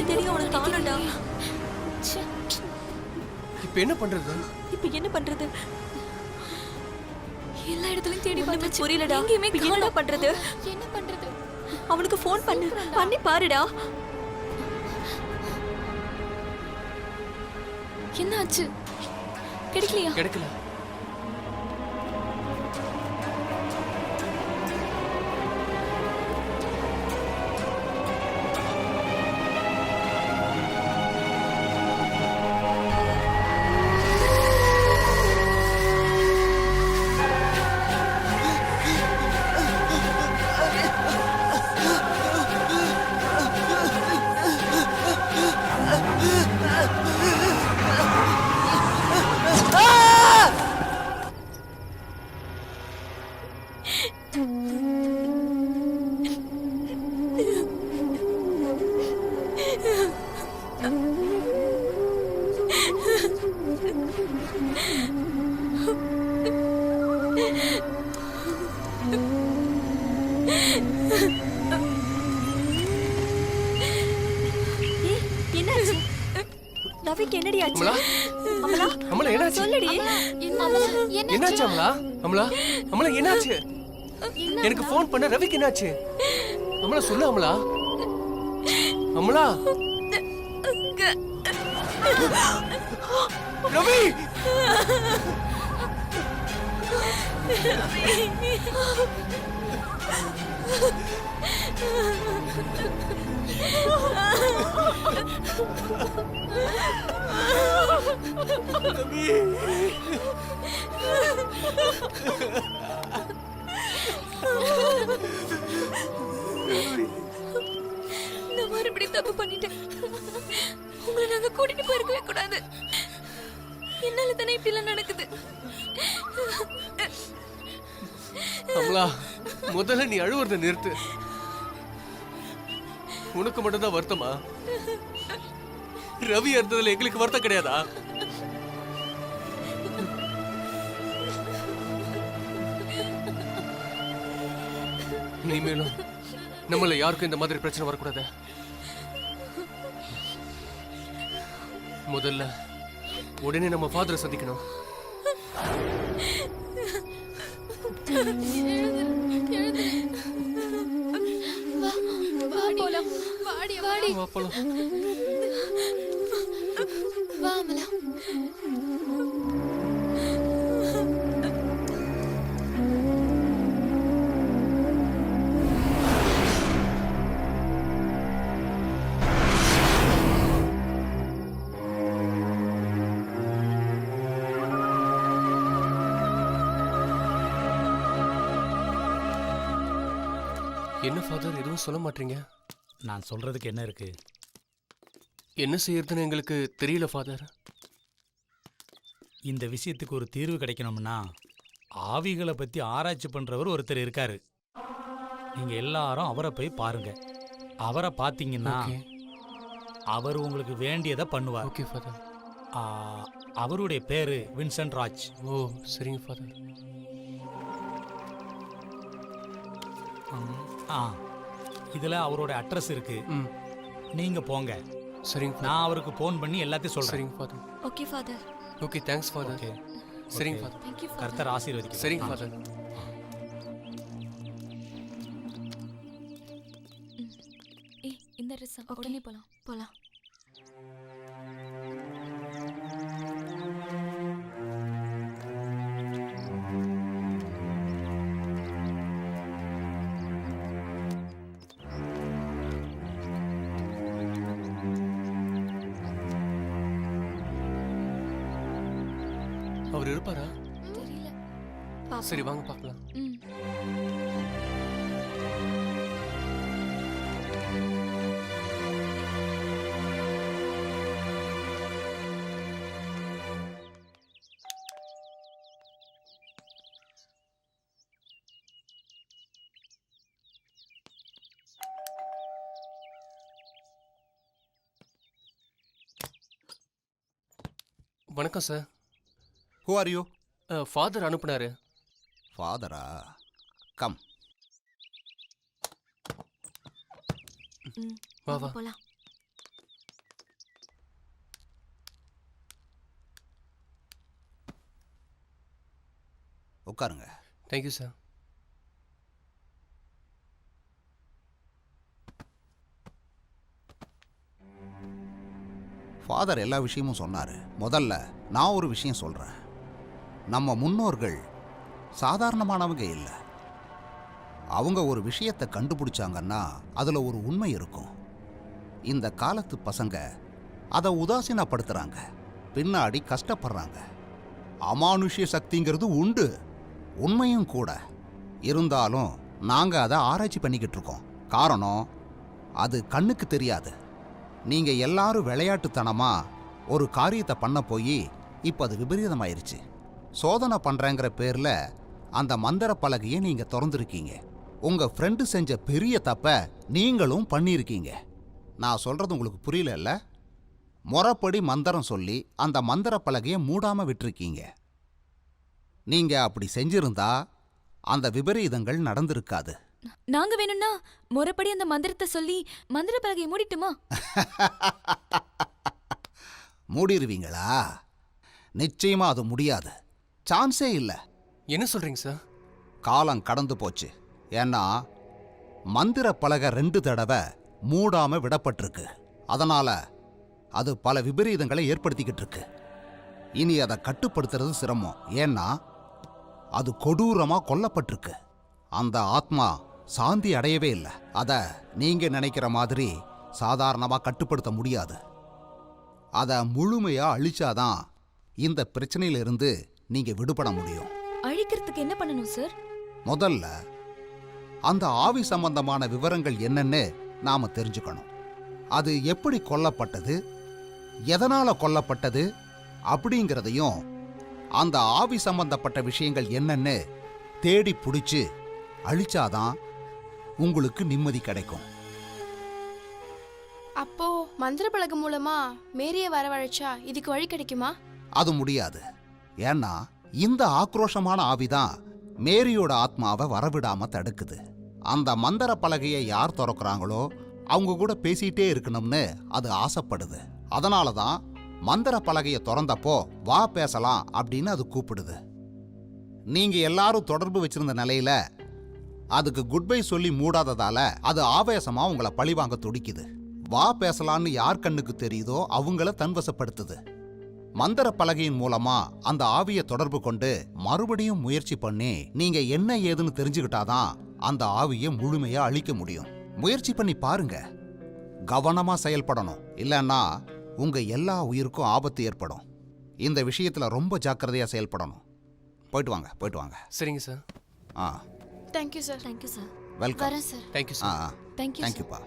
தேடி அவனை காணோம்டா. ச்சே, இப்ப என்ன பண்றது? இப்ப என்ன பண்றது? எல்லா இடத்துலயும் தேடி ஒண்ணுமே பார்த்தாச்சு. புரியலடா. எங்கேயுமே இப்ப என்ன காணோம். பண்றது? என்ன பண்றது? அவனுக்கு ஃபோன் பண்ணி பாருடா. என்ன ஆச்சு? கிடைக்கலையா? கிடைக்கல. ஏய், என்னாச்சு? ரவிக்கு என்னடி ஆச்சு? அமலா, அமலா, அமலா என்னாச்சு? சொல்லுடி. என்னாச்சு அமலா? அமலா, அமலா என்னாச்சு? எனக்கு ஃபோன் பண்ண ரவிக்கு என்னாச்சு? அமலா சொல்லு அமலா. அமலா. ரவி. நான் மறுபடியும் தப்பு பண்ணிட்டேன். உங்களை நாங்க கூட்டிட்டு போயிருக்கவே கூடாது. என்னால தானே இப்படி எல்லாம் நடக்குது. அமலா, முதல்ல நீ அழுவுறத நிறுத்து. உனக்கு மட்டும் தான் வருத்தமா? ரவி இருந்ததுல எங்களுக்கு வருத்தம் கிடையாதா? இனிமேலும் நம்மள யாருக்கும் இந்த மாதிரி பிரச்சனை வரக்கூடாது. முதல்ல உடனே நம்ம ஃபாதரை சந்திக்கணும். போலாம். வாடி. வா போலாம். வா அமலா. என்ன ஃபாதர் எதுவும் சொல்ல மாட்டீங்க? நான் சொல்றதுக்கு என்ன இருக்கு? என்ன செய்யறதுன்னு எங்களுக்கு தெரியல ஃபாதர். இந்த விஷயத்துக்கு ஒரு தீர்வு கிடைக்கணும்னா ஆவிகளை பத்தி ஆராய்ச்சி பண்றவர் ஒருத்தர் இருக்காரு. நீங்க எல்லாரும் அவரை போய் பாருங்க. அவரை பார்த்தீங்கன்னா ஓகே. அவர் உங்களுக்கு வேண்டியதை பண்ணுவார். Okay father. அவருடைய பேரு வின்சென்ட் ராஜ். ஓ சரிங்க ஃபாதர். இதுல அவரோட அட்ரஸ் இருக்கு. ம் நீங்க போங்க. சரிங்க நான் அவருக்கு ஃபோன் பண்ணி எல்லாத்தையும் சொல்றேன். சரிங்க father. Okay father. Okay thanks father. Okay. சரிங்க ஃபாதர். Thank you father. கர்த்தர் ஆசீர்வதிக்கட்டும். சரிங்க ஃபாதர். ஏய், இந்த ட்ரெஸ் உடனே போலாம். போலாம். அவர் இருப்பாரா? தெரியல. சரி வாங்க பார்க்கலாம். ம். வணக்கம் sir. Who are you? Father அனுப்புனாரு. Father-ஆ? Come. வா வா. போலாம். உட்காருங்க. Thank you sir. ஃபாதர் எல்லா விஷயமும் சொன்னார். முதல்ல நான் ஒரு விஷயம் சொல்கிறேன். நம்ம முன்னோர்கள் சாதாரணமானவங்க இல்லை. அவங்க ஒரு விஷயத்தை கண்டுபிடிச்சாங்கன்னா அதில் ஒரு உண்மை இருக்கும். இந்த காலத்து பசங்க அதை உதாசீனப்படுத்துகிறாங்க, பின்னாடி கஷ்டப்படுறாங்க. அமானுஷ்ய சக்திங்கிறது உண்டு, உண்மையும் கூட. இருந்தாலும் நாங்கள் அதை ஆராய்ச்சி பண்ணிக்கிட்டு இருக்கோம். காரணம், அது கண்ணுக்கு தெரியாது. நீங்கள் எல்லாரும் விளையாட்டுத்தனமாக ஒரு காரியத்தை பண்ண போய் இப்போ அது விபரீதமாயிருச்சு. சோதனை பண்ணுறேங்கிற பேரில் அந்த மந்திர பலகையை நீங்கள் திறந்துருக்கீங்க. உங்கள் ஃப்ரெண்டு செஞ்ச பெரிய தப்பை நீங்களும் பண்ணியிருக்கீங்க. நான் சொல்கிறது உங்களுக்கு புரியல. முறைப்படி மந்திரம் சொல்லி அந்த மந்திர பலகையை மூடாமல் விட்டுருக்கீங்க. நீங்கள் அப்படி செஞ்சிருந்தா அந்த விபரீதங்கள் நடந்திருக்காது. நாங்க வேணும்னா முறைப்படி அந்த மந்திரத்தை சொல்லி மந்திர பலகையை மூடிட்டுமா? மூடிடுவீங்களா? நிச்சயமா அது முடியாது. சான்ஸே இல்லை. என்ன சொல்றீங்க சார்? காலம் கடந்து போச்சு. ஏன்னா மந்திர பலகை 2 தடவை மூடாம விடப்பட்டிருக்கு. அதனால அது பல விபரீதங்களை ஏற்படுத்திக்கிட்டு இருக்கு. இனி அதை கட்டுப்படுத்துறது சிரமம். ஏன்னா அது கொடூரமா கொல்லப்பட்டிருக்கு. அந்த ஆத்மா சாந்தி அடையவே இல்லை. அதை நீங்க நினைக்கிற மாதிரி சாதாரணமாக கட்டுப்படுத்த முடியாது. அதை முழுமையா அழிச்சாதான் இந்த பிரச்சனையிலிருந்து நீங்க விடுபட முடியும். அழிக்கிறதுக்கு என்ன பண்ணணும் சார்? முதல்ல அந்த ஆவி சம்பந்தமான விவரங்கள் என்னன்னு நாம தெரிஞ்சுக்கணும். அது எப்படி கொல்லப்பட்டது, எதனால கொல்லப்பட்டது அப்படிங்கிறதையும், அந்த ஆவி சம்பந்தப்பட்ட விஷயங்கள் என்னன்னு தேடி பிடிச்சு அழிச்சாதான் உங்களுக்கு நிம்மதி கிடைக்கும். அப்போ மந்திர பலகை மூலமா மேரியை வரவழைச்சா இதுக்கு வழி கிடைக்குமா? அது முடியாது. ஏன்னா இந்த ஆக்ரோஷமான ஆவிதான் மேரியோட ஆத்மாவை வரவிடாம தடுக்குது. அந்த மந்திர பலகையை யார் திறக்கிறாங்களோ அவங்க கூட பேசிட்டே இருக்கணும்னு அது ஆசைப்படுது. அதனால தான் மந்திர பலகையை திறந்தப்போ வா பேசலாம் அப்படின்னு அது கூப்பிடுது. நீங்க எல்லாரும் தொடர்பு வச்சிருந்த நிலையில அதுக்கு குட்பை சொல்லி மூடாததால அது ஆவேசமா உங்களை பழிவாங்க துடிக்குது. வா பேசலான்னு யார் கண்ணுக்கு தெரியுதோ அவங்கள தன்வசப்படுத்துது. மந்திர பலகையின் மூலமா அந்த ஆவியை தொடர்பு கொண்டு மறுபடியும் முயற்சி பண்ணி நீங்க என்ன ஏதுன்னு தெரிஞ்சுக்கிட்டாதான் அந்த ஆவியை முழுமையா அழிக்க முடியும். முயற்சி பண்ணி பாருங்க. கவனமா செயல்படணும். இல்லைன்னா உங்க எல்லா உயிருக்கும் ஆபத்து ஏற்படும். இந்த விஷயத்துல ரொம்ப ஜாக்கிரதையா செயல்படணும். போயிட்டு வாங்க, போயிட்டு வாங்க. சரிங்க சார். ஆ, thank you sir. Thank you sir. Welcome. வரேன் சார். தேங்க்யூ ஆ, சார். தேங்க்யூ தேங்க்யூப்பா.